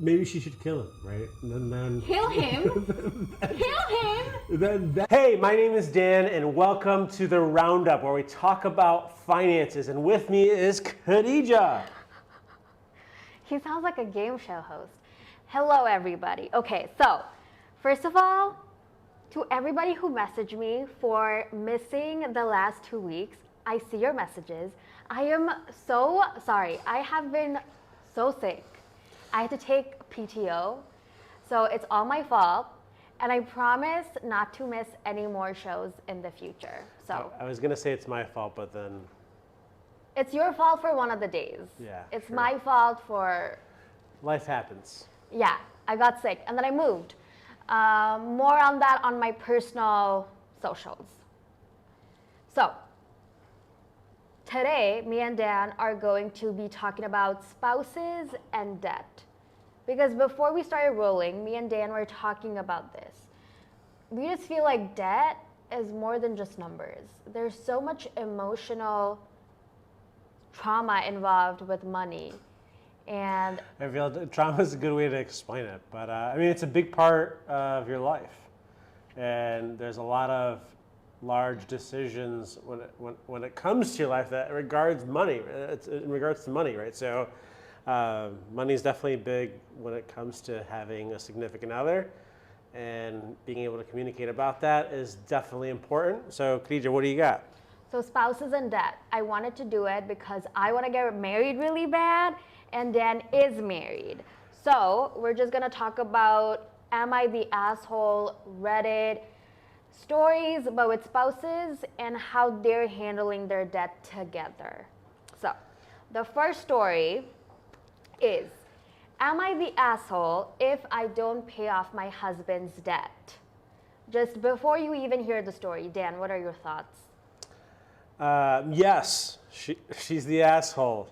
maybe she should kill him, right? And then Kill him? Kill him? Hey, my name is Dan, and welcome to the Roundup, where we talk about finances. And with me is Khadija. He sounds like a game show host. Hello, everybody. Okay, so first of all, to everybody who messaged me for missing the last 2 weeks, I see your messages. I am so sorry. I have been so sick. I had to take PTO, so it's all my fault. And I promise not to miss any more shows in the future. So I was going to say it's my fault, but then... It's your fault for one of the days. Yeah, it's sure. my fault for... Life happens. Yeah, I got sick and then I moved. More on that on my personal socials. So, today, me and Dan are going to be talking about spouses and debt. Because before we started rolling, me and Dan were talking about this. We just feel like debt is more than just numbers. There's so much emotional trauma involved with money. And I feel trauma is a good way to explain it, but I mean, it's a big part of your life. And there's a lot of large decisions when it comes to your life that regards money. It's in regards to money, right? So money is definitely big when it comes to having a significant other, and being able to communicate about that is definitely important. So Khadija, what do you got? so spouses and debt. I wanted to do it because I want to get married really bad, and Dan is married. So we're just going to talk about Am I the Asshole Reddit stories, but with spouses and how they're handling their debt together. So the first story is, am I the asshole if I don't pay off my husband's debt? Just before you even hear the story, Dan, what are your thoughts? Yes, she's the asshole.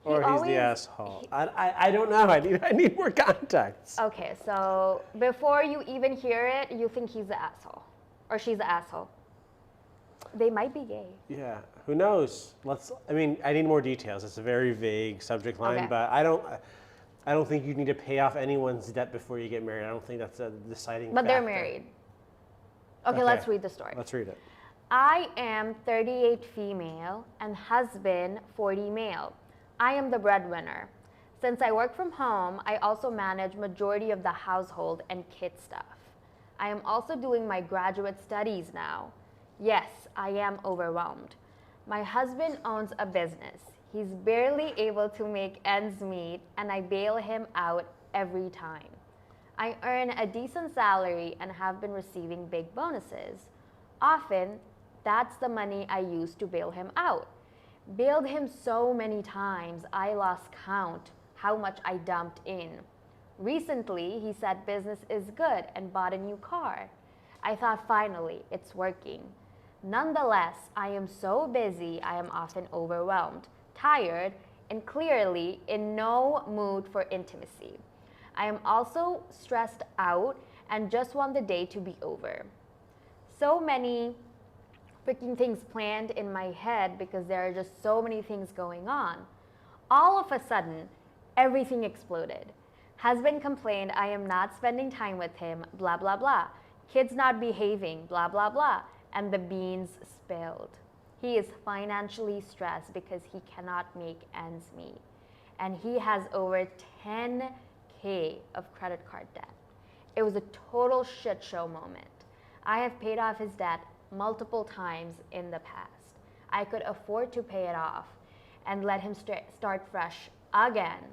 Or he's the asshole. I don't know. I need more context. Okay, so before you even hear it, you think he's the asshole. Or she's the asshole. They might be gay. Yeah, who knows? I need more details. It's a very vague subject line, Okay. but I don't think you need to pay off anyone's debt before you get married. I don't think that's a deciding But factor. they're married. Okay, let's read the story. Let's read it. I am 38 female and husband 40 male. I am the breadwinner. Since I work from home, I also manage majority of the household and kid stuff. I am also doing my graduate studies now. Yes, I am overwhelmed. My husband owns a business. He's barely able to make ends meet, and I bail him out every time. I earn a decent salary and have been receiving big bonuses. Often, that's the money I use to bail him out. Bailed him so many times, I lost count how much I dumped in. Recently, he said business is good and bought a new car. I thought finally, it's working. Nonetheless, I am so busy, I am often overwhelmed, tired, and clearly in no mood for intimacy. I am also stressed out and just want the day to be over. So many freaking things planned in my head because there are just so many things going on. All of a sudden, everything exploded. Husband complained I am not spending time with him, blah, blah, blah. Kids not behaving, blah, blah, blah. And the beans spilled. He is financially stressed because he cannot make ends meet. And he has over 10K of credit card debt. It was a total shit show moment. I have paid off his debt multiple times in the past. I could afford to pay it off and let him start fresh again.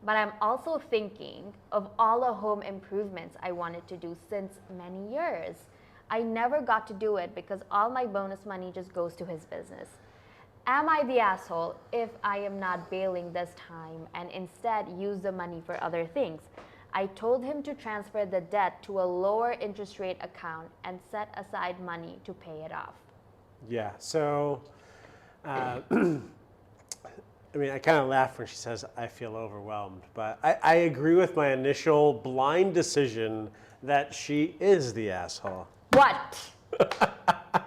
But I'm also thinking of all the home improvements I wanted to do since many years. I never got to do it because all my bonus money just goes to his business. Am I the asshole if I am not bailing this time and instead use the money for other things? I told him to transfer the debt to a lower interest rate account and set aside money to pay it off. Yeah, so I kind of laugh when she says, I feel overwhelmed, but I agree with my initial blind decision that she is the asshole. What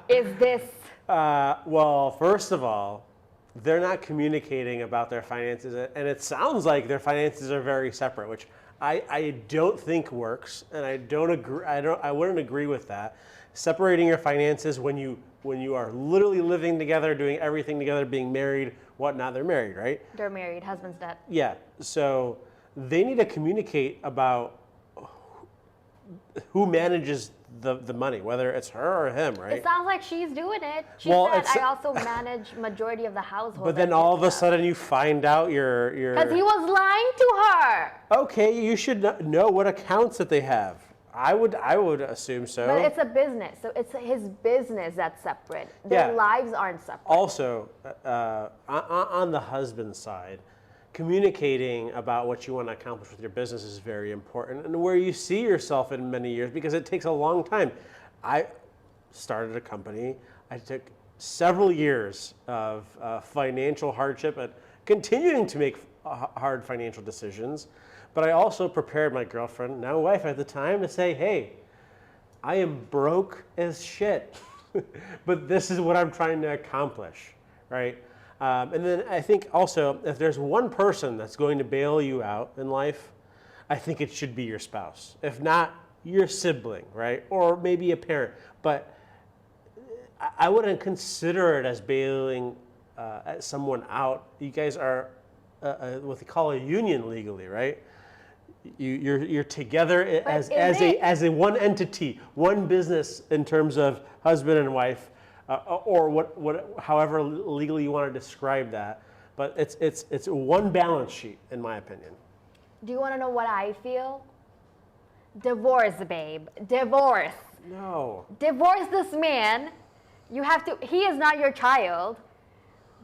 is this? Well, first of all, they're not communicating about their finances, and it sounds like their finances are very separate, which I don't think works, and I don't agree. I wouldn't agree with that. Separating your finances when you are literally living together, doing everything together, being married, whatnot. They're married, right? They're married, husband's dead. Yeah. So they need to communicate about who manages the money, whether it's her or him, right? It sounds like she's doing it. She Well, said, it's- I also manage majority of the household. But then all of a sudden you find out your Because he was lying to her. okay, you should know what accounts that they have. I would assume so. But it's a business, so it's his business that's separate. Their Yeah. lives aren't separate. Also, on the husband's side, communicating about what you want to accomplish with your business is very important, and where you see yourself in many years, because it takes a long time. I started a company. I took several years of financial hardship and continuing to make hard financial decisions. But I also prepared my girlfriend, now wife at the time, to say, hey, I am broke as shit, but this is what I'm trying to accomplish, right? And then I think also, if there's one person that's going to bail you out in life, I think it should be your spouse. If not, your sibling, right? Or maybe a parent. But I wouldn't consider it as bailing someone out. You guys are what they call a union legally, right? You're together as a one entity, one business in terms of husband and wife, or however legally you want to describe that. But it's one balance sheet, in my opinion. Do you want to know what I feel? Divorce, babe. Divorce. No. Divorce this man. You have to. He is not your child.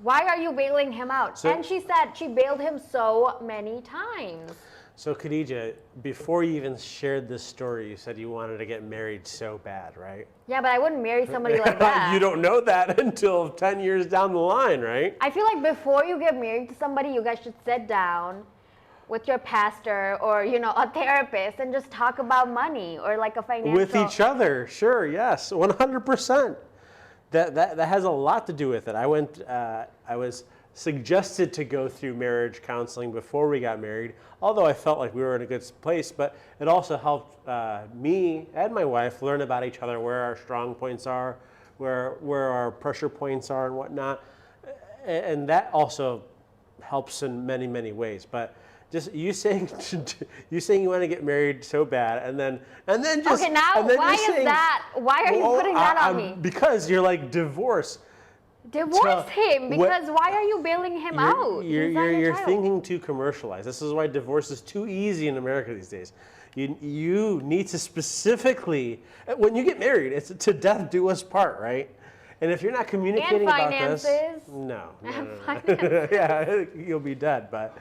Why are you bailing him out? So- And she said she bailed him so many times. So Khadija, before you even shared this story, you said you wanted to get married so bad, right? Yeah, but I wouldn't marry somebody like that. You don't know that until 10 years down the line, right? I feel like before you get married to somebody, you guys should sit down with your pastor or, a therapist and just talk about money or like a financial... With each other, sure, yes, 100%. That has a lot to do with it. I was suggested to go through marriage counseling before we got married, although I felt like we were in a good place, but it also helped me and my wife learn about each other, where our strong points are, where our pressure points are and whatnot. And that also helps in many, many ways. But just you saying you want to get married so bad, and then just Okay, now and then why just is saying, that? Why are you putting that on me? Because you're like divorce. Divorce him, because why are you bailing him out? He's not your You're child. thinking too commercialized. This is why divorce is too easy in America these days. You need to specifically, when you get married, it's to death do us part, right? And if you're not communicating about this, finances. no. Finances. Yeah, you'll be dead. But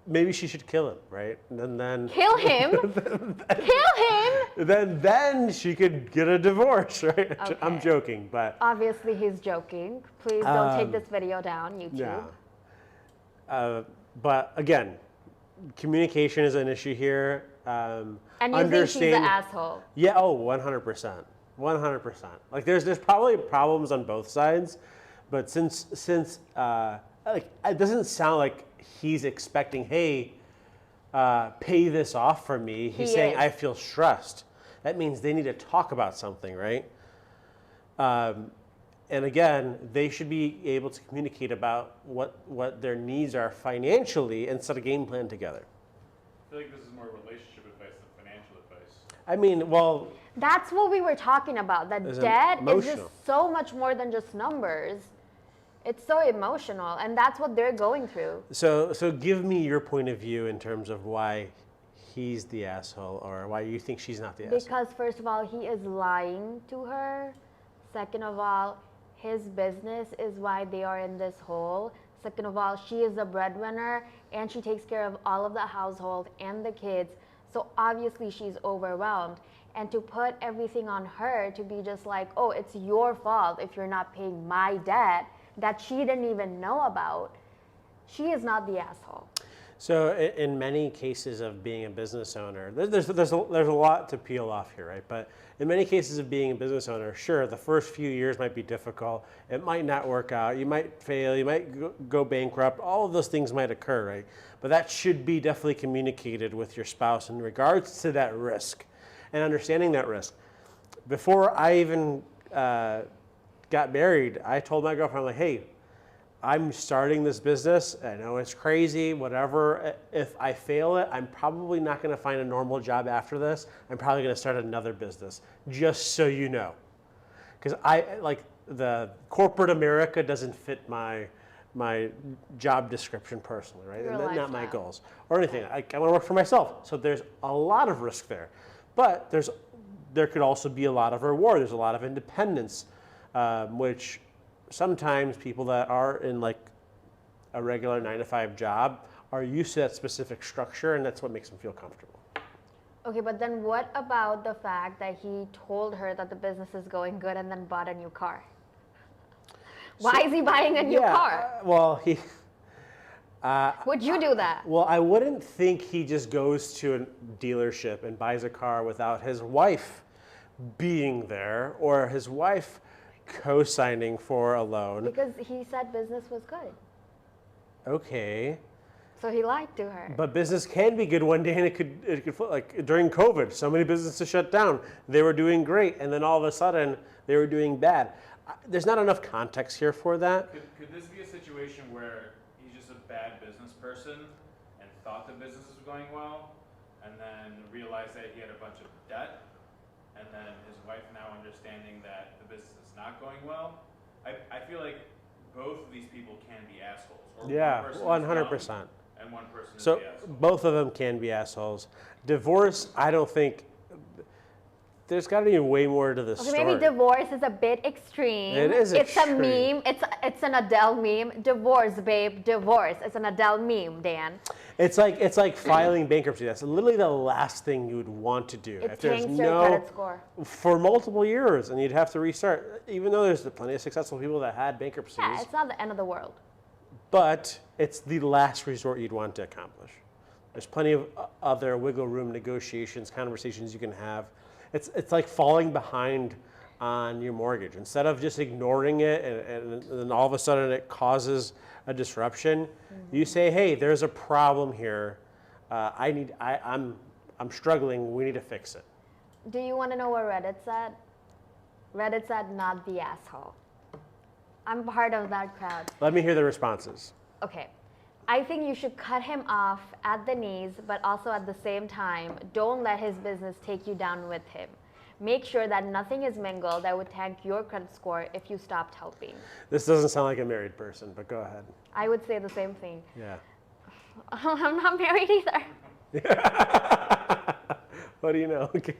maybe she should kill him, right? And then Kill him? Kill him? Then she could get a divorce, right? Okay. I'm joking, but Obviously, he's joking. Please don't take this video down, YouTube. yeah. But again, communication is an issue here. And you think she's an asshole. Yeah. Oh, 100%. 100%. Like there's probably problems on both sides, but since like it doesn't sound like he's expecting, hey, pay this off for me. He's saying, I feel stressed. That means they need to talk about something, right? And again, they should be able to communicate about what their needs are financially and set a game plan together. I feel like this is more relationship advice than financial advice. I mean, well, That's what we were talking about. That It's debt is emotional. just so much more than just numbers. It's so emotional, and that's what they're going through. so give me your point of view in terms of why he's the asshole, or why you think she's not the asshole. Because first of all, he is lying to her. Second of all, his business is why they are in this hole. Second of all, she is the breadwinner and she takes care of all of the household and the kids. So obviously she's overwhelmed. And to put everything on her to be just like, oh, it's your fault if you're not paying my debt that she didn't even know about, she is not the asshole. So in many cases of being a business owner, there's a lot to peel off here, right? But in many cases of being a business owner, sure, the first few years might be difficult. It might not work out. You might fail. You might go bankrupt. All of those things might occur, right? But that should be definitely communicated with your spouse in regards to that risk and understanding that risk. Before I even got married, I told my girlfriend, like, hey, I'm starting this business. I know it's crazy, whatever. If I fail it, I'm probably not going to find a normal job after this. I'm probably going to start another business, just so you know. Because the corporate America doesn't fit my job description personally, right? And not my goals or anything. I want to work for myself. So there's a lot of risk there. But there could also be a lot of reward. There's a lot of independence, which sometimes people that are in like a regular 9-to-5 job are used to that specific structure, and that's what makes them feel comfortable. Okay, but then what about the fact that he told her that the business is going good and then bought a new car? Why is he buying a new car? Well, he... Would you do that? Well, I wouldn't think he just goes to a dealership and buys a car without his wife being there or his wife co-signing for a loan. Because he said business was good. Okay. So he lied to her. But business can be good one day, and it could flip. Like during COVID, so many businesses shut down. They were doing great, and then all of a sudden they were doing bad. There's not enough context here for that. Could this be a situation where he's just a bad business person and thought the business was going well, and then realized that he had a bunch of debt, and then his wife now understanding that the business is not going well? I feel like both of these people can be assholes. Or Yeah, one person 100%. is dumb and one person is So the asshole. both of them can be assholes. Divorce, I don't think. There's got to be way more to the Okay, story. maybe divorce is a bit extreme. It is It's extreme. a meme. It's an Adele meme. Divorce, babe, divorce. It's an Adele meme, Dan. It's like filing bankruptcy. That's literally the last thing you would want to do. It tanks your credit score. For multiple years, and you'd have to restart. Even though there's plenty of successful people that had bankruptcies, Yeah, it's not the end of the world. but it's the last resort you'd want to accomplish. There's plenty of other wiggle room negotiations, conversations you can have. It's like falling behind on your mortgage. Instead of just ignoring it and then all of a sudden it causes a disruption, you say, hey, there's a problem here. I'm struggling. We need to fix it. Do you want to know what Reddit said? Reddit said, not the asshole. I'm part of that crowd. Let me hear the responses. Okay. I think you should cut him off at the knees, but also at the same time, don't let his business take you down with him. Make sure that nothing is mingled that would tank your credit score if you stopped helping. This doesn't sound like a married person, but go ahead. I would say the same thing. Yeah. I'm not married either. What do you know? Okay.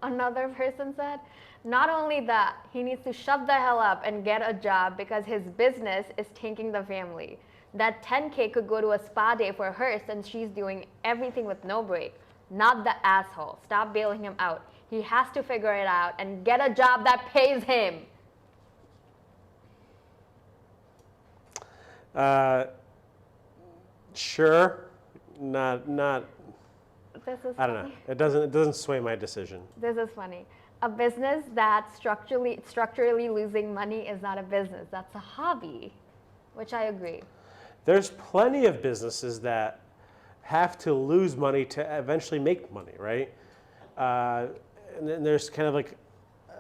Another person said, not only that, he needs to shut the hell up and get a job because his business is tanking the family. That 10K could go to a spa day for her since she's doing everything with no break. Not the asshole. Stop bailing him out. He has to figure it out and get a job that pays him. Sure. Not. This is I don't know. It doesn't sway my decision. This is funny. A business that's structurally losing money is not a business. That's a hobby, which I agree. There's plenty of businesses that have to lose money to eventually make money, right? And then there's kind of like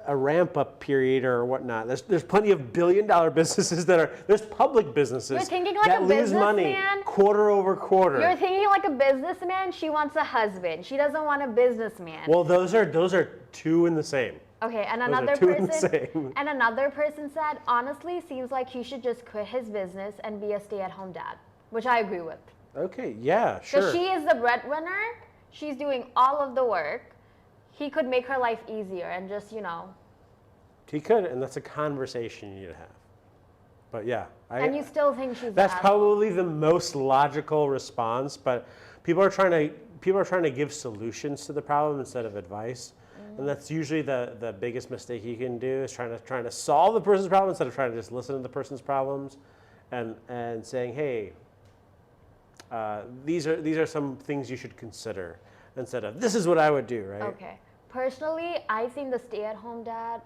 a ramp up period or whatnot. There's plenty of billion-dollar businesses there's public businesses You're thinking like that a lose money businessman? quarter over quarter. You're thinking like a businessman. She wants a husband. She doesn't want a businessman. Well, those are two in the same. Okay, and Those are another two in the person same. and another person said, honestly, seems like he should just quit his business and be a stay-at-home dad, which I agree with. Okay, yeah, sure. Because she is the breadwinner. She's doing all of the work. He could make her life easier and just, He could, and that's a conversation you need to have. But yeah, and you still think she's that's the probably the most logical response. But people are trying to give solutions to the problem instead of advice, and that's usually the biggest mistake you can do is trying to solve the person's problem instead of trying to just listen to the person's problems, and saying, hey, these are some things you should consider, instead of this is what I would do, right? Okay. Personally, I think the stay-at-home dad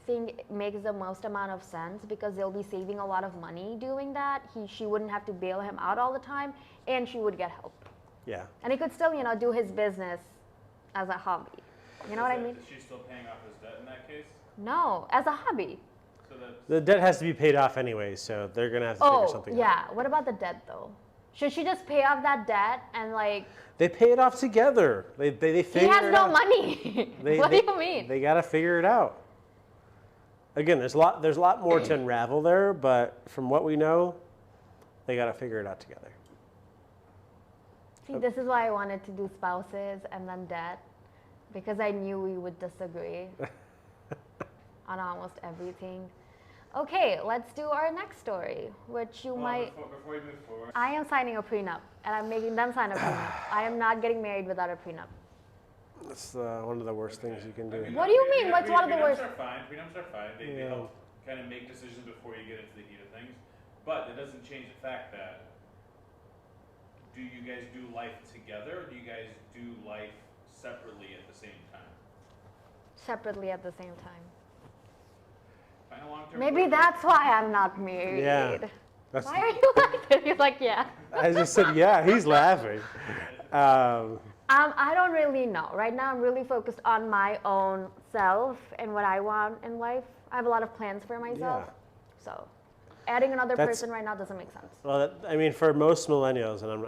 thing makes the most amount of sense because they'll be saving a lot of money doing that. She wouldn't have to bail him out all the time, and she would get help. Yeah. And he could still, do his business as a hobby. You know what I mean? Is she still paying off his debt in that case? No, as a hobby. So that's, The debt has to be paid off anyway, so they're gonna have to figure something out. Yeah. What about the debt though? Should she just pay off that debt and They pay it off together. They he figure has it no out. money. What do you mean? They gotta figure it out. Again, there's a lot more to unravel there, but from what we know, they gotta figure it out together. See, this is why I wanted to do spouses and then debt, because I knew we would disagree on almost everything. Okay, let's do our next story, which you might. Before we move forward. I am signing a prenup, and I'm making them sign a prenup. I am not getting married without a prenup. That's one of the worst things you can do. What do you mean? What's one of the worst? Prenups are fine. They help kind of make decisions before you get into the heat of things. But it doesn't change the fact that, do you guys do life together, or do you guys do life separately at the same time? Separately at the same time. Find a long-term Maybe goal. that's why I'm not married. Yeah. Why are you like this? You're like, yeah. I just said, yeah, he's laughing. I don't really know. Right now, I'm really focused on my own self and what I want in life. I have a lot of plans for myself. Yeah. So, adding another That's- person right now doesn't make sense. Well, I mean, for most millennials, and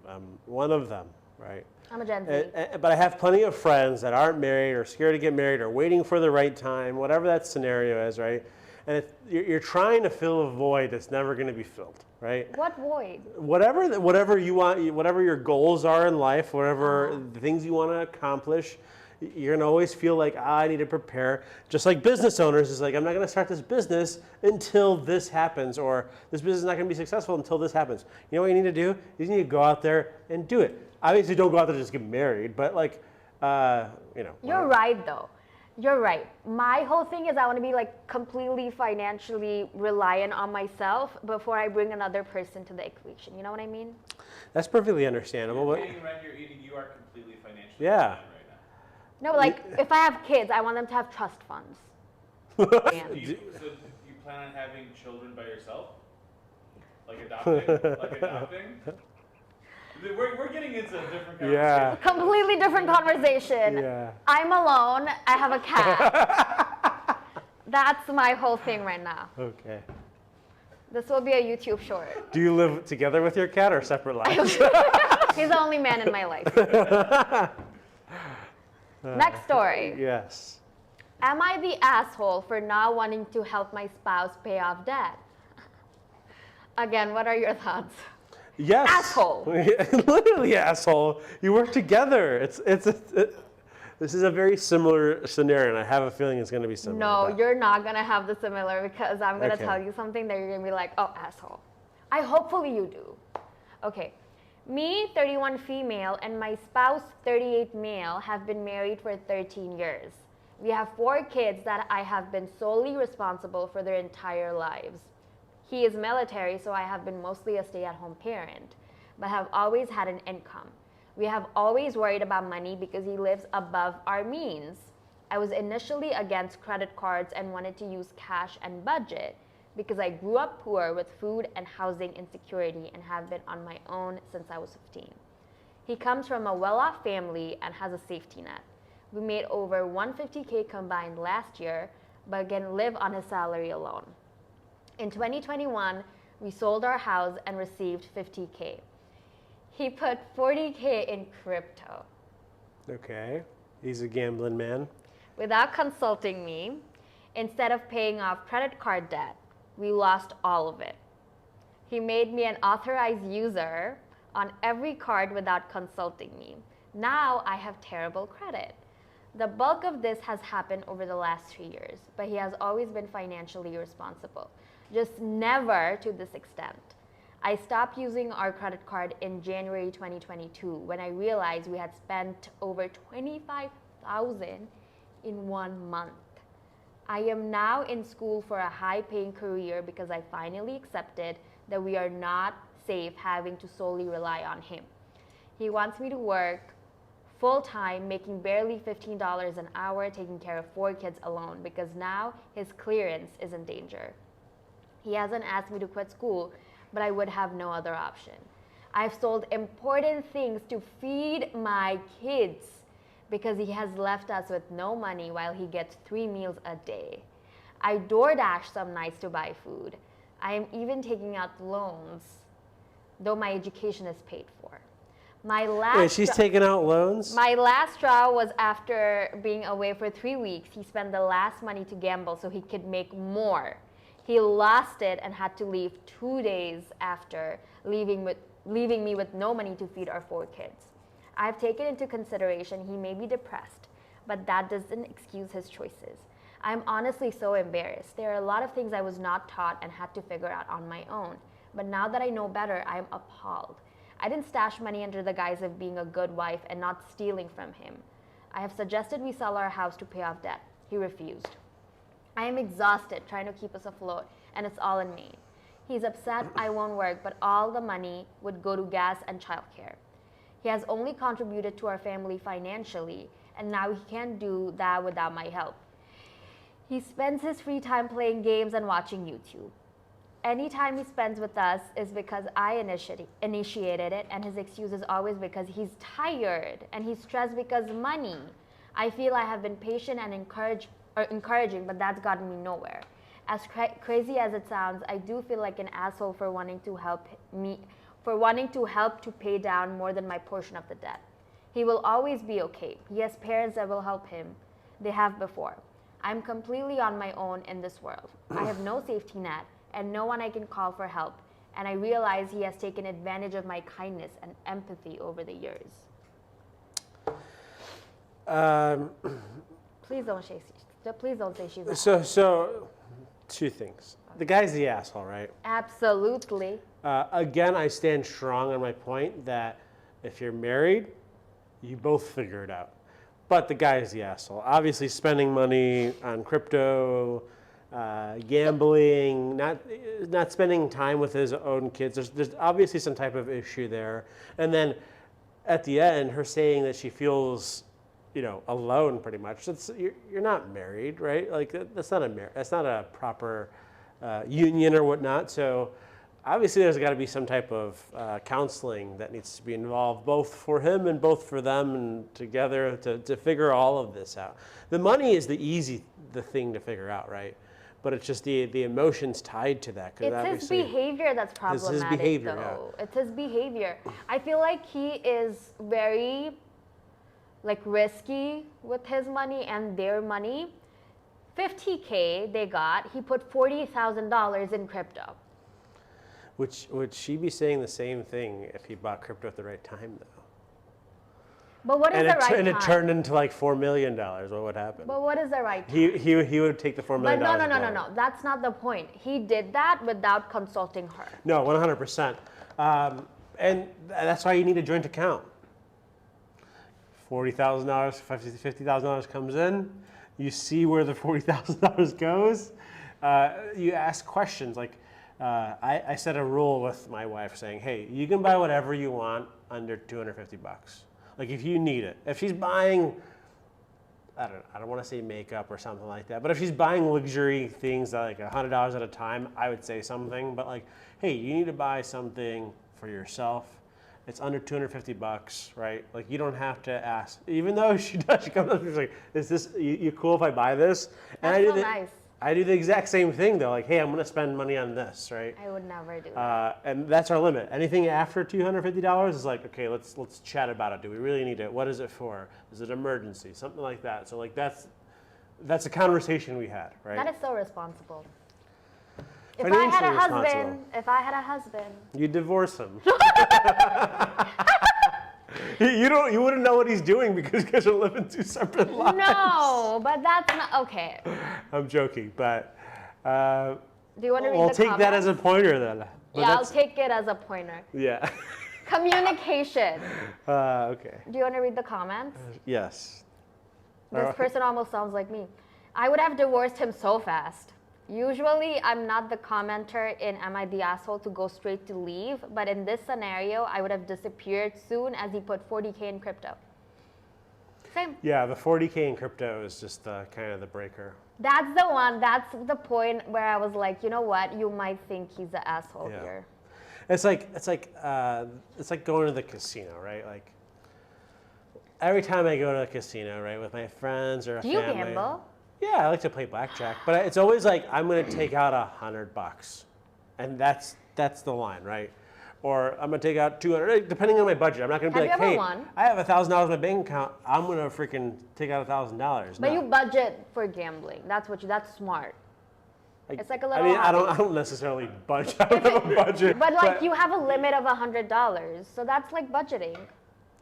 I'm one of them, right? I'm a Gen Z. But I have plenty of friends that aren't married or scared to get married or waiting for the right time, whatever that scenario is, right? And you're trying to fill a void that's never going to be filled, right? What void? Whatever you want, whatever your goals are in life, whatever the things you want to accomplish, you're gonna always feel like I need to prepare. Just like business owners, is like I'm not gonna start this business until this happens, or this business is not gonna be successful until this happens. You know what you need to do? You need to go out there and do it. Obviously, don't go out there and just get married, but like, You're right, though. You're right. My whole thing is I want to be like completely financially reliant on myself before I bring another person to the equation. You know what I mean? That's perfectly understandable. You're But paying rent, you're eating, you are completely financially Yeah. independent right now. No, like if I have kids, I want them to have trust funds. So do you plan on having children by yourself? Like adopting? We're getting into a different conversation. Yeah. Completely different conversation. Yeah. I'm alone. I have a cat. That's my whole thing right now. Okay. This will be a YouTube short. Do you live together with your cat or separate lives? He's the only man in my life. Next story. Yes. Am I the asshole for not wanting to help my spouse pay off debt? Again, what are your thoughts? Yes. Asshole. Literally asshole. You work together. This is a very similar scenario, and I have a feeling it's going to be similar. No, but- you're not going to have the similar because I'm going to Okay. tell you something that you're going to be like, oh, asshole. Hopefully you do. Okay. Me, 31 female, and my spouse, 38 male, have been married for 13 years. We have 4 kids that I have been solely responsible for their entire lives. He is military, so I have been mostly a stay-at-home parent, but have always had an income. We have always worried about money because he lives above our means. I was initially against credit cards and wanted to use cash and budget because I grew up poor with food and housing insecurity and have been on my own since I was 15. He comes from a well-off family and has a safety net. We made over $150K combined last year, but again live on his salary alone. In 2021, we sold our house and received $50K. He put $40K in crypto. Okay. He's a gambling man. Without consulting me, instead of paying off credit card debt, we lost all of it. He made me an authorized user on every card without consulting me. Now I have terrible credit. The bulk of this has happened over the last 3 years, but he has always been financially responsible, just never to this extent. I stopped using our credit card in January 2022 when I realized we had spent over $25,000 in 1 month. I am now in school for a high-paying career because I finally accepted that we are not safe having to solely rely on him. He wants me to work full-time, making barely $15 an hour, taking care of 4 kids alone because now his clearance is in danger. He hasn't asked me to quit school, but I would have no other option. I've sold important things to feed my kids because he has left us with no money while he gets 3 meals a day. I DoorDash some nights to buy food. I am even taking out loans, though my education is paid for. Wait, she's taking out loans? My last straw was after being away for 3 weeks. He spent the last money to gamble so he could make more. He lost it and had to leave 2 days after, leaving me with no money to feed our 4 kids. I've taken into consideration he may be depressed, but that doesn't excuse his choices. I'm honestly so embarrassed. There are a lot of things I was not taught and had to figure out on my own. But now that I know better, I am appalled. I didn't stash money under the guise of being a good wife and not stealing from him. I have suggested we sell our house to pay off debt. He refused. I am exhausted trying to keep us afloat, and it's all in me. He's upset I won't work, but all the money would go to gas and childcare. He has only contributed to our family financially, and now he can't do that without my help. He spends his free time playing games and watching YouTube. Any time he spends with us is because I initiated it, and his excuse is always because he's tired and he's stressed because money. I feel I have been patient and encouraging, but that's gotten me nowhere. As crazy as it sounds, I do feel like an asshole for wanting to help to pay down more than my portion of the debt. He will always be okay. He has parents that will help him. They have before. I'm completely on my own in this world. I have no safety net and no one I can call for help. And I realize he has taken advantage of my kindness and empathy over the years. Please don't say she's an asshole. So, 2 things. The guy's the asshole, right? Absolutely. Again, I stand strong on my point that if you're married, you both figure it out. But the guy is the asshole. Obviously, spending money on crypto, gambling, not spending time with his own kids. There's obviously some type of issue there. And then at the end, her saying that she feels, alone pretty much. You're not married, right? Like that's not a proper union or whatnot. So obviously, there's got to be some type of counseling that needs to be involved, both for him and both for them, and together to figure all of this out. The money is the thing to figure out, right? But it's just the emotions tied to that. It's his behavior that's problematic, it's his behavior, though. Yeah. It's his behavior. I feel like he is very, risky with his money and their money. $50K they got. He put $40,000 in crypto. Would she be saying the same thing if he bought crypto at the right time, though? But what is the right time? And it turned into $4 million. What would happen? But what is the right time? He would take the $4 million. But no. That's not the point. He did that without consulting her. No, 100%. And that's why you need a joint account. $40,000, $50,000 comes in. You see where the $40,000 goes. You ask questions like, I set a rule with my wife saying, hey, you can buy whatever you want under $250. Like if you need it. If she's buying, I don't want to say makeup or something like that, but if she's buying luxury things that $100 at a time, I would say something. But hey, you need to buy something for yourself. It's under $250, right? You don't have to ask. Even though she comes up, she's like, is this, you cool if I buy this? And That's so nice. I do the exact same thing though. Hey, I'm gonna spend money on this, right? I would never do that. And that's our limit. Anything after $250 is okay, let's chat about it. Do we really need it? What is it for? Is it an emergency? Something like that. So that's a conversation we had, right? That is so responsible. If I had a husband, you'd divorce him. You wouldn't know what he's doing because you guys are living 2 separate lives. No, but that's not okay. I'm joking, but do you want to read we'll the take comments? that as a pointer then. Yeah, I'll take it as a pointer. Yeah. Communication. Okay. Do you want to read the comments? Yes. This person almost sounds like me. I would have divorced him so fast. Usually, I'm not the commenter in Am I the Asshole to go straight to leave, but in this scenario, I would have disappeared soon as he put 40K in crypto. Same. Yeah, the 40K in crypto is just kind of the breaker. That's the one, that's the point where I was like, you know what, you might think he's the asshole Yeah. here. It's like going to the casino, right? Like every time I go to a casino, right, with my friends or a Do you family. gamble? Yeah, I like to play blackjack, but it's always like I'm gonna take out $100, and that's the line, right? Or I'm gonna take out 200, depending on my budget. I'm not gonna be Have like, you ever hey, won? I have $1,000 in my bank account. I'm gonna freaking take out $1,000. But No. you budget for gambling. That's smart. It's like a little I mean, I hobby. don't necessarily budget. I don't have a budget. But like you have a limit of $100, so that's like budgeting.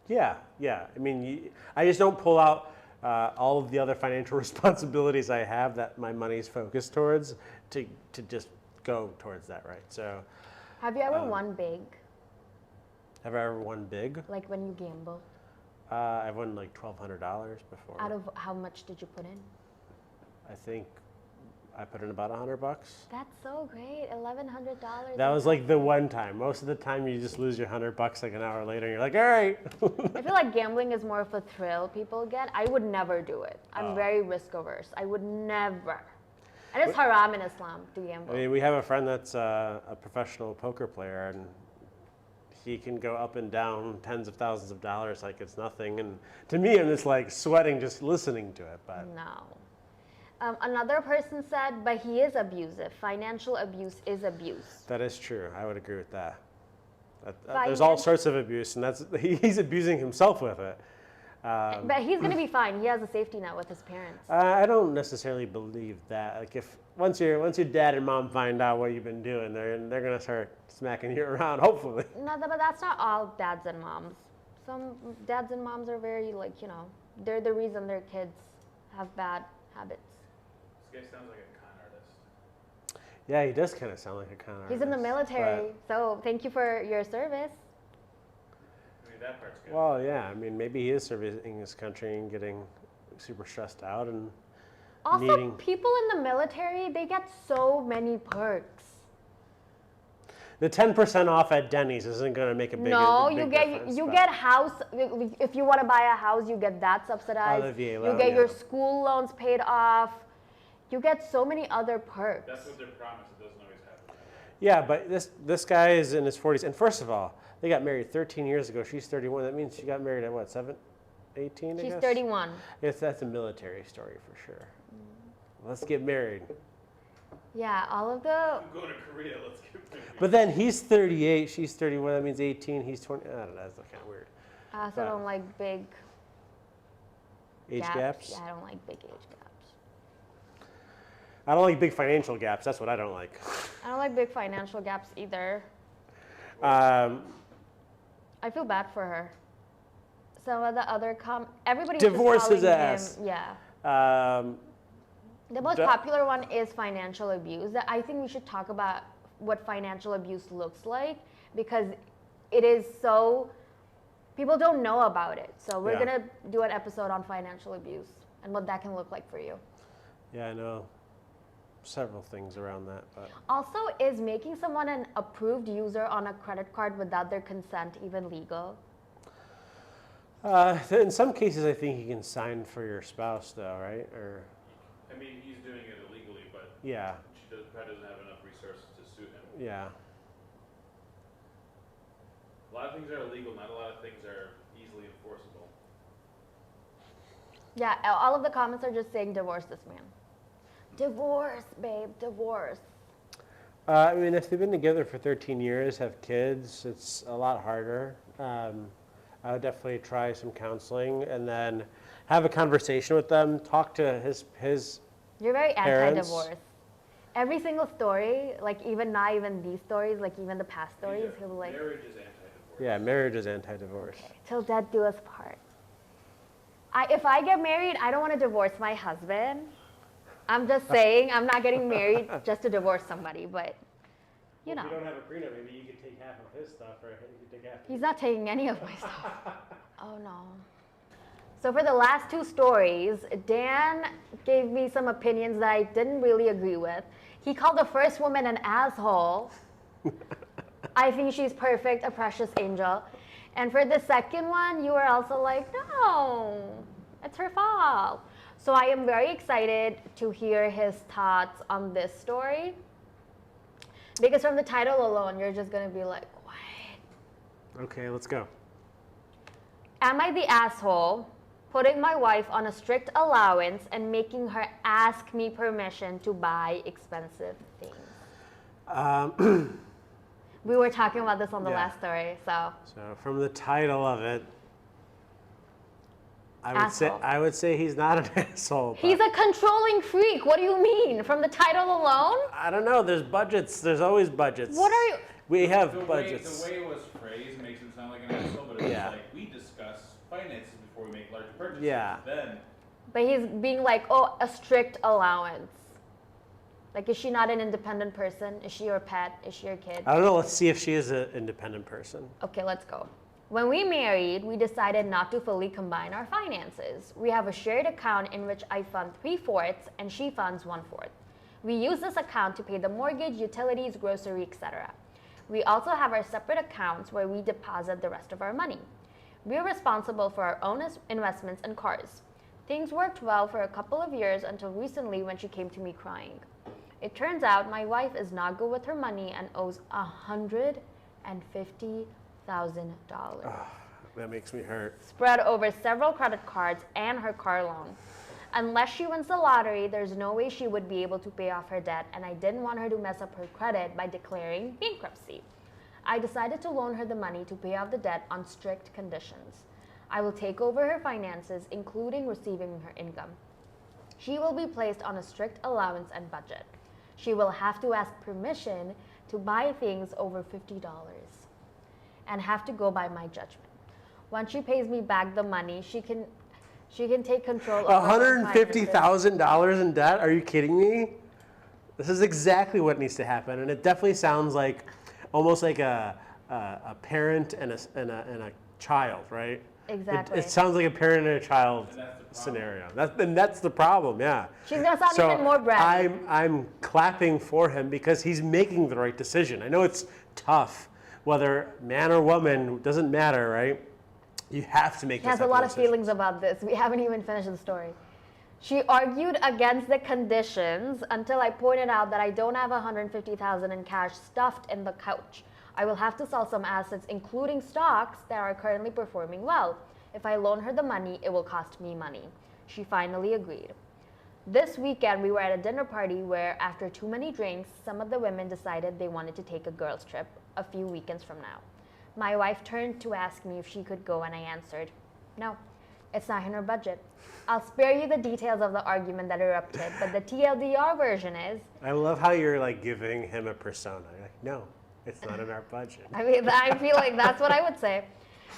Yeah. I mean, I just don't pull out all of the other financial responsibilities I have that my money's focused towards to just go towards that, right? So, Have you ever won big, have I ever won big? like when you gamble? I've won like $1,200 before. Out of how much did you put in? I think I put in about $100. That's so great, $1,100. That was like the one time. Most of the time, you just lose your $100 like an hour later, and you're like, all right. I feel like gambling is more of a thrill people get. I would never do it. I'm very risk averse. I would never. And it's haram in Islam to gamble. I mean, we have a friend that's a professional poker player, and he can go up and down tens of thousands of dollars like it's nothing. And to me, I'm just like sweating just listening to it. But No. Another person said, but he is abusive. Financial abuse is abuse. that is true. I would agree with that. There's all Finan- sorts of abuse, and he's abusing himself with it. But he's going to be fine. He has a safety net with his parents. I don't necessarily believe that. Like if once your dad and mom find out what you've been doing, they're gonna start smacking you around. Hopefully. No, but that's not all dads and moms. Some dads and moms are very they're the reason their kids have bad habits. This guy sounds like a con artist. Yeah, he does kind of sound like a con artist. He's in the military, but- so thank you for your service. I mean, that part's good. Well, yeah. I mean, maybe he is serving his country and getting super stressed out and Also, needing. people in the military, they get so many perks. The 10% off at Denny's isn't going to make a big No, big you get difference, you but- get house. If you want to buy a house, you get that subsidized. the VA you loan, get your yeah. school loans paid off. You get so many other perks. That's what they're promised. It doesn't always happen. Yeah, but this guy is in his 40s, and first of all, they got married 13 years ago. She's 31. That means she got married at what, 18? I She's guess? 31. Yes, that's a military story for sure. Let's get married. Yeah, all of the. I'm going to Korea. Let's get married. But then he's 38, she's 31. That means 18. He's 20. I don't know. That's kind of weird. I also don't like big Age gaps. Yeah, I don't like big age gaps. I don't like big financial gaps. That's what I don't like. I don't like big financial gaps either. Um, I feel bad for her. Some of the other everybody Divorce was his just calling ass. him. Yeah. um, The most The- popular one is financial abuse. I think we should talk about what financial abuse looks like because it is so people don't know about it. So we're Yeah. gonna do an episode on financial abuse and what that can look like for you. yeah, I know several things around that, but Also, is making someone an approved user on a credit card without their consent even legal? in some cases, I think you can sign for your spouse, though, right? Or I mean, he's doing it illegally, but yeah, she probably doesn't have enough resources to sue him. yeah. A lot of things are illegal. Not a lot of things are easily enforceable. Yeah, all of the comments are just saying divorce this man. Divorce, babe, divorce. I mean, if they've been together for 13 years, have kids, it's a lot harder. I would definitely try some counseling and then have a conversation with them. Talk to his. You're very Parents. anti-divorce. Every single story, like not even these stories, like even the past stories, he'll be like, Marriage is anti-divorce. Yeah, marriage is anti-divorce. till death do us part. If I get married, I don't want to divorce my husband. I'm just saying, I'm not getting married just to divorce somebody, but you know. If you don't have a prenup, maybe you could take half of his stuff, or you could take half. He's not taking any of my stuff. Oh no. So for the last two stories, Dan gave me some opinions that I didn't really agree with. He called the first woman an asshole. I think she's perfect, a precious angel. And for the second one, you were also like, no, it's her fault. So I am very excited to hear his thoughts on this story. Because from the title alone, you're just going to be like, what? Okay, let's go. Am I the asshole putting my wife on a strict allowance and making her ask me permission to buy expensive things? We were talking about this on the last story, so. So from the title of it, Asshole. I would say he's not an asshole. He's a controlling freak. What do you mean? From the title alone? I don't know. There's budgets. There's always budgets. What are you? We have The budgets. way it was phrased makes him sound like an asshole, but it's Yeah. like we discuss finances before we make large purchases. Yeah. Then But he's being like, oh, a strict allowance. Like, is she not an independent person? Is she your pet? Is she your kid? I don't know. Let's see if she is an independent person. Okay, let's go. When we married, we decided not to fully combine our finances. We have a shared account in which I fund 3/4 and she funds 1/4. We use this account to pay the mortgage, utilities, grocery, etc. We also have our separate accounts where we deposit the rest of our money. We are responsible for our own investments and cars. Things worked well for a couple of years until recently when she came to me crying. It turns out my wife is not good with her money and owes $150,000. That makes me hurt. Spread over several credit cards and her car loan. Unless she wins the lottery, there's no way she would be able to pay off her debt, and I didn't want her to mess up her credit by declaring bankruptcy. I decided to loan her the money to pay off the debt on strict conditions. I will take over her finances, including receiving her income. She will be placed on a strict allowance and budget. She will have to ask permission to buy things over $50 and have to go by my judgment. Once she pays me back the money, she can take control of her own finances. $150,000 in debt? Are you kidding me? This is exactly what needs to happen, and it definitely sounds like almost like a parent and a child, right? Exactly. It sounds like a parent and a child scenario. That's the problem, yeah. She's gonna sound even more bratty. I'm clapping for him because he's making the right decision. I know it's tough, whether man or woman, doesn't matter, right? You have to make. She has a lot of feelings about this. We haven't even finished the story. She argued against the conditions until I pointed out that I don't have $150,000 in cash stuffed in the couch. I will have to sell some assets, including stocks that are currently performing well. If I loan her the money, it will cost me money. She finally agreed. This weekend, we were at a dinner party where, after too many drinks, some of the women decided they wanted to take a girls' trip a few weekends from now. My wife turned to ask me if she could go, and I answered, no, it's not in her budget. I'll spare you the details of the argument that erupted, but the TLDR version is... I love how you're like giving him a persona. You're like, no, it's not in our budget. I mean, I feel like that's what I would say.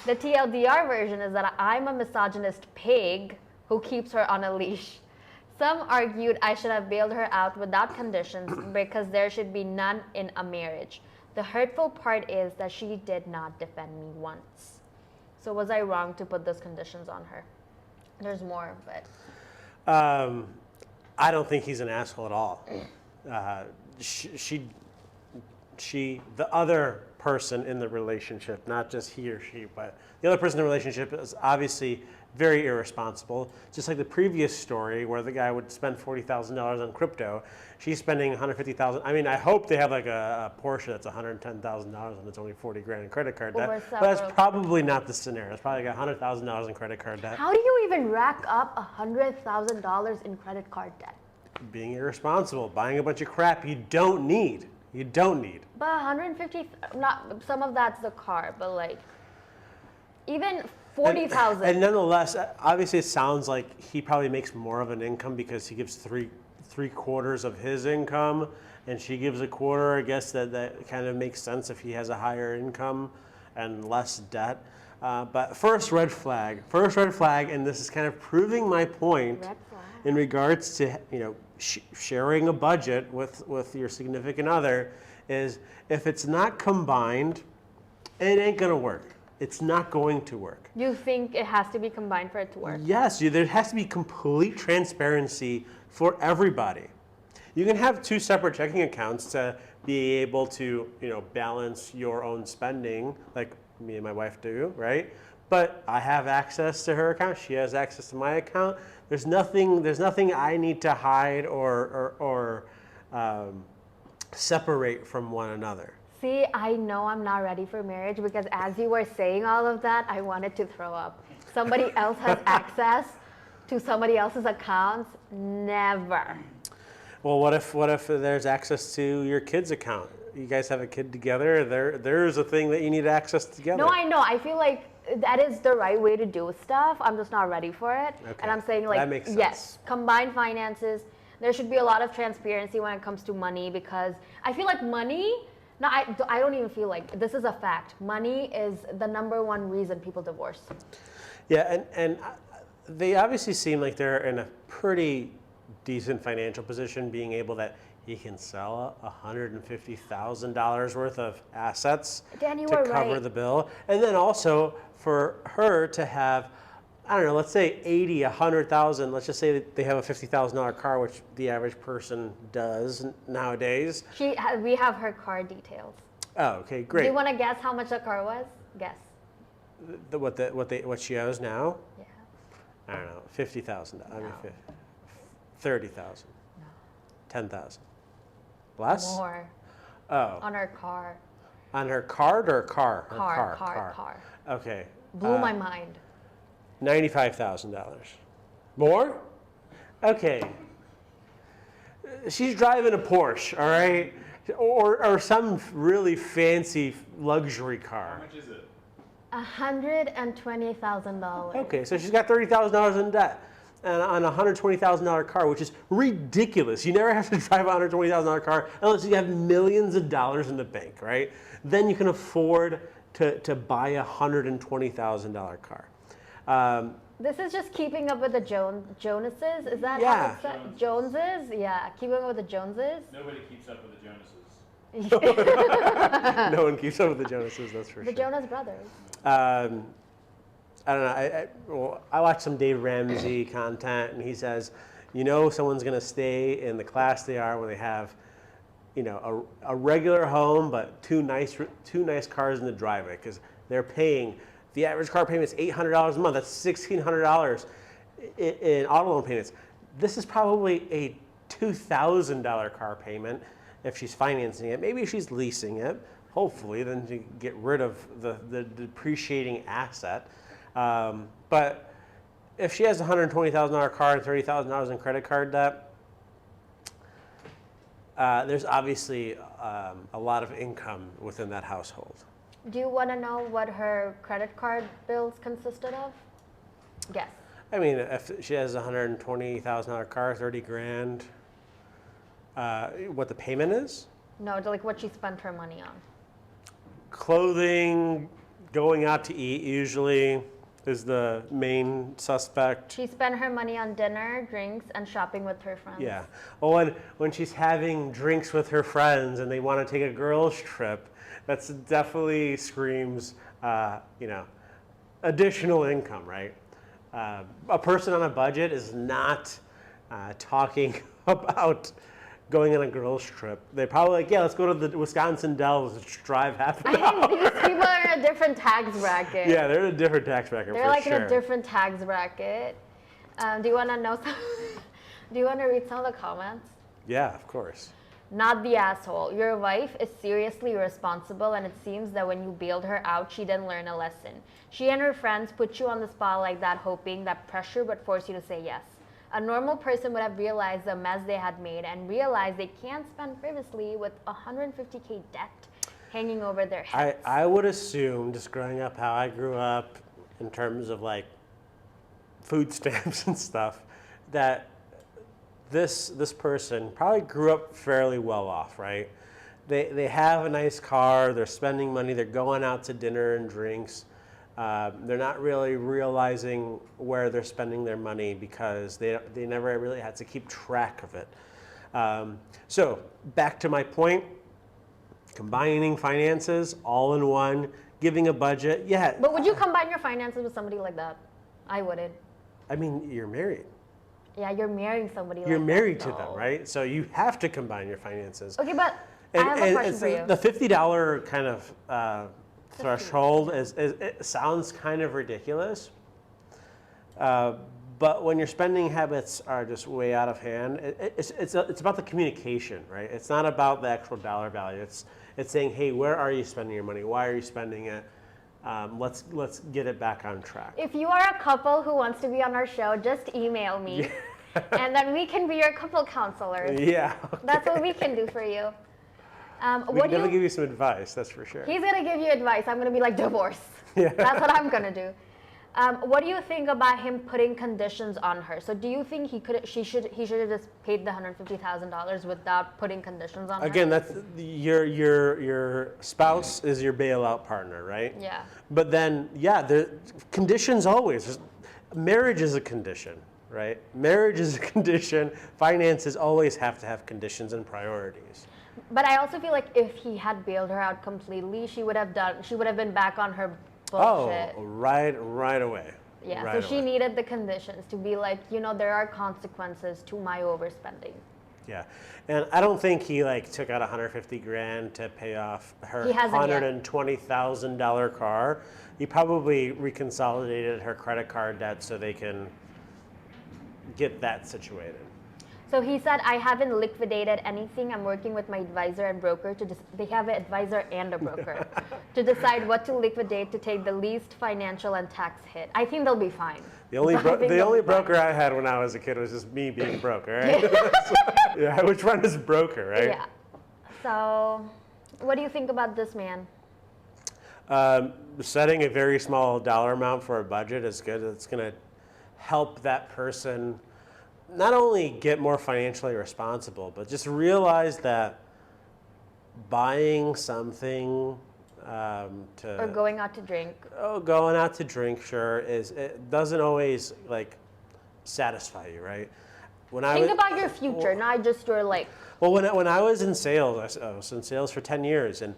The TLDR version is that I'm a misogynist pig who keeps her on a leash. Some argued I should have bailed her out without conditions because there should be none in a marriage. The hurtful part is that she did not defend me once. So was I wrong to put those conditions on her? There's more, but... I don't think he's an asshole at all. The other person in the relationship, not just he or she, but the other person in the relationship is obviously very irresponsible. Just like the previous story where the guy would spend $40,000 on crypto, she's spending $150,000. I mean, I hope they have like a Porsche that's $110,000 and it's only $40,000 in credit card debt. But that's probably not the scenario. It's probably like $100,000 in credit card debt. How do you even rack up $100,000 in credit card debt? Being irresponsible, buying a bunch of crap you don't need. You don't need. But 150, not some of that's the car, but like even 40,000. And nonetheless, obviously, it sounds like he probably makes more of an income because he gives three quarters of his income, and she gives a quarter. I guess that kind of makes sense if he has a higher income and less debt. But first red flag, and this is kind of proving my point Red flag. in regards to sharing a budget with your significant other, is if it's not combined, it ain't gonna work. It's not going to work. You think it has to be combined for it to work? Yes, there has to be complete transparency for everybody. You can have two separate checking accounts to be able to, balance your own spending, like me and my wife do, right? But I have access to her account. She has access to my account. There's nothing I need to hide or separate from one another. See, I know I'm not ready for marriage because as you were saying all of that, I wanted to throw up. Somebody else has access to somebody else's accounts? Never. Well, what if there's access to your kid's account? You guys have a kid together. There's a thing that you need access together. No, I know. I feel like that is the right way to do stuff. I'm just not ready for it. Okay. And I'm saying That makes sense. yes, combined finances. There should be a lot of transparency when it comes to money because I feel like money. No, I don't even feel like this is a fact. Money is the number one reason people divorce. Yeah, and they obviously seem like they're in a pretty decent financial position, being able that he can sell $150,000 worth of assets Dan, you to were cover right. the bill, and then also for her to have, I don't know, let's say 80, 100,000. Let's just say that they have a $50,000 car, which the average person does nowadays. We have her car details. Oh, okay, Do great. you want to guess how much the car was? Guess. What she owes now? Yeah. I don't know, $50,000. I mean, No. 30,000. No. 10,000. Less? More. Oh, On her car. on her card or car? Her Car. Okay. Blew my mind. $95,000. More? Okay. She's driving a Porsche, all right? Or some really fancy luxury How car. much is it? $120,000. Okay, so she's got $30,000 in debt and on a $120,000 car, which is ridiculous. You never have to drive a $120,000 car unless you have millions of dollars in the bank, right? Then you can afford to buy a $120,000 car. This is just keeping up with the Jonases. Is that Yeah. how it's said? Joneses? Yeah, keeping up with the Joneses. Nobody keeps up with the Jonases. No one keeps up with the Jonases, that's for The sure. Jonas Brothers. I don't know. I watch some Dave Ramsey content, and he says, someone's going to stay in the class they are when they have, a regular home, but two nice cars in the driveway, because they're paying. The average car payment is $800 a month. That's $1,600 in auto loan payments. This is probably a $2,000 car payment if she's financing it. Maybe she's leasing it. Hopefully, then to get rid of the depreciating asset. But if she has a $120,000 car and $30,000 in credit card debt, there's obviously a lot of income within that household. Do you want to know what her credit card bills consisted of? Guess. I mean, if she has a $120,000 car, 30 grand, what the payment is? No, like what she spent her money on. Clothing, going out to eat usually is the main suspect. She spent her money on dinner, drinks, and shopping with her friends. Yeah. Well, when she's having drinks with her friends and they want to take a girls' trip, that's definitely screams, additional income, right? A person on a budget is not talking about going on a girls' trip. They're probably like, yeah, let's go to the Wisconsin Dells, let's drive half an hour. I think these people are in a different tax bracket. Yeah, they're in a different tax bracket They're for like sure. in a different tax bracket. Do you want to know some? Do you want to read some of the comments? Yeah, of course. Not the asshole. Your wife is seriously irresponsible, and it seems that when you bailed her out, she didn't learn a lesson. She and her friends put you on the spot like that, hoping that pressure would force you to say yes. A normal person would have realized the mess they had made and realized they can't spend frivolously with $150K debt hanging over their heads. I would assume, just growing up how I grew up in terms of like food stamps and stuff, that this person probably grew up fairly well off, right? They have a nice car, they're spending money, they're going out to dinner and drinks. They're not really realizing where they're spending their money because they never really had to keep track of it. So back to my point, combining finances all in one giving a budget. Yeah. But would you combine your finances with somebody like that? I wouldn't. I mean, you're married. Yeah, you're marrying somebody You're like married that. to them, right? So you have to combine your finances. Okay, but I have a question for you. The $50 kind of threshold it sounds kind of ridiculous. But when your spending habits are just way out of hand, it's about the communication, right? It's not about the actual dollar value. It's saying, hey, where are you spending your money? Why are you spending it? Let's get it back on track. If you are a couple who wants to be on our show, just email me, and then we can be your couple counselors. Yeah. Okay. That's what we can do for you. We can definitely give you some advice, that's for sure. He's gonna give you advice. I'm gonna be like, divorce. Yeah. That's what I'm gonna do. What do you think about him putting conditions on her? So do you think he should have just paid the $150,000 without putting conditions on her? Again, that's your spouse is your bailout partner, right? Yeah. But then, the conditions always. Marriage is a condition, right? Marriage is a condition. Finances always have to have conditions and priorities. But I also feel like if he had bailed her out completely, she would have been back on her bullshit. Oh, right away. Yeah, right so she away. needed the conditions to be like, there are consequences to my overspending. Yeah, and I don't think he took out $150,000 to pay off her $120,000 car. He probably reconsolidated her credit card debt so they can get that situated. So he said, I haven't liquidated anything. I'm working with my advisor and broker they have an advisor and a broker to decide what to liquidate to take the least financial and tax hit. I think they'll be fine. The only broker I had when I was a kid was just me being broker, right? Yeah, which one is broker, right? Yeah. So, what do you think about this man? Setting a very small dollar amount for a budget is good. It's going to help that person not only get more financially responsible, but just realize that buying something Or going out to drink. Going out to drink, sure, it doesn't always satisfy you, right? Think about your future, not just your Well, when I was in sales, I was in sales for 10 years, and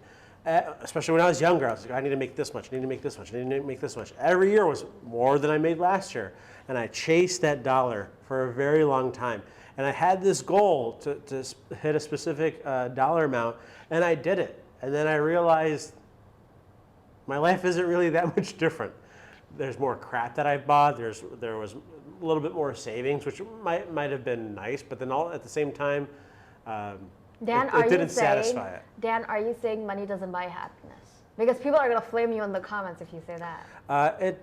especially when I was younger, I was like, I need to make this much, I need to make this much, I need to make this much. Every year was more than I made last year, and I chased that dollar for a very long time. And I had this goal to hit a specific dollar amount, and I did it. And then I realized my life isn't really that much different. There's more crap that I bought. There was a little bit more savings, which might have been nice, but then at the same time, it didn't satisfy it. Dan, are you saying money doesn't buy happiness? Because people are gonna flame you in the comments if you say that.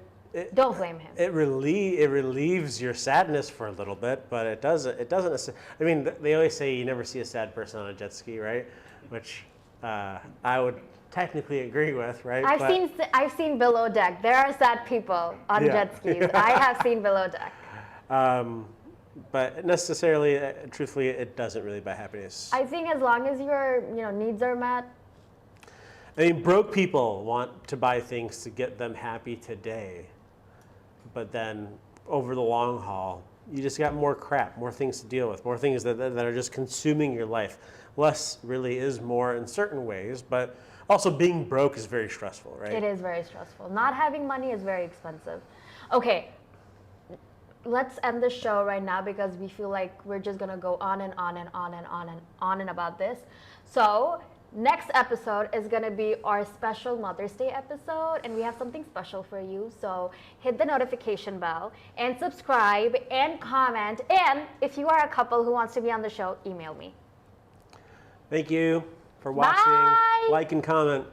Don't blame him. It relieves your sadness for a little bit, but it doesn't. I mean, they always say you never see a sad person on a jet ski, right? Which I would technically agree with, right? I've seen below deck. There are sad people on jet skis. Yeah. I have seen below deck. But necessarily, truthfully, it doesn't really buy happiness. I think as long as your needs are met. I mean, broke people want to buy things to get them happy today, but then over the long haul, you just got more crap, more things to deal with, more things that are just consuming your life. Less really is more in certain ways, but also being broke is very stressful, right? It is very stressful. Not having money is very expensive. Okay, let's end the show right now because we feel like we're just gonna go on and on and on and on and on and about this. So next episode is gonna be our special Mother's Day episode, and we have something special for you. So hit the notification bell and subscribe and comment. And if you are a couple who wants to be on the show, email me. Thank you for watching. Bye. Like and comment.